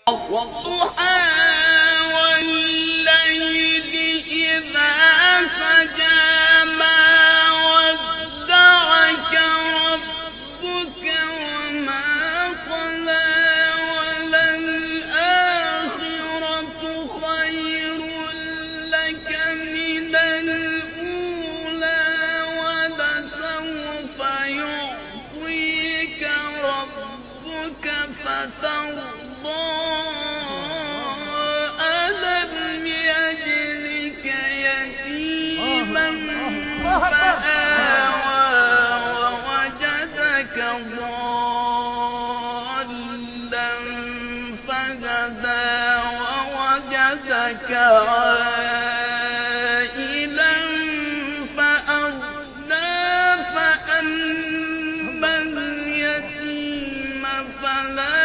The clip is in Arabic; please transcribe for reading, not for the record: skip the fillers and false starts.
والضحى والليل إذا سجى ما ودعك ربك وما قلى وللآخرة خير لك من الأولى ولسوف يعطيك ربك فترضى ألم يجدك يتيما فآوى ووجدك ضالا فهدى ووجدك عائلا فأغنى فأما اليتيم فلا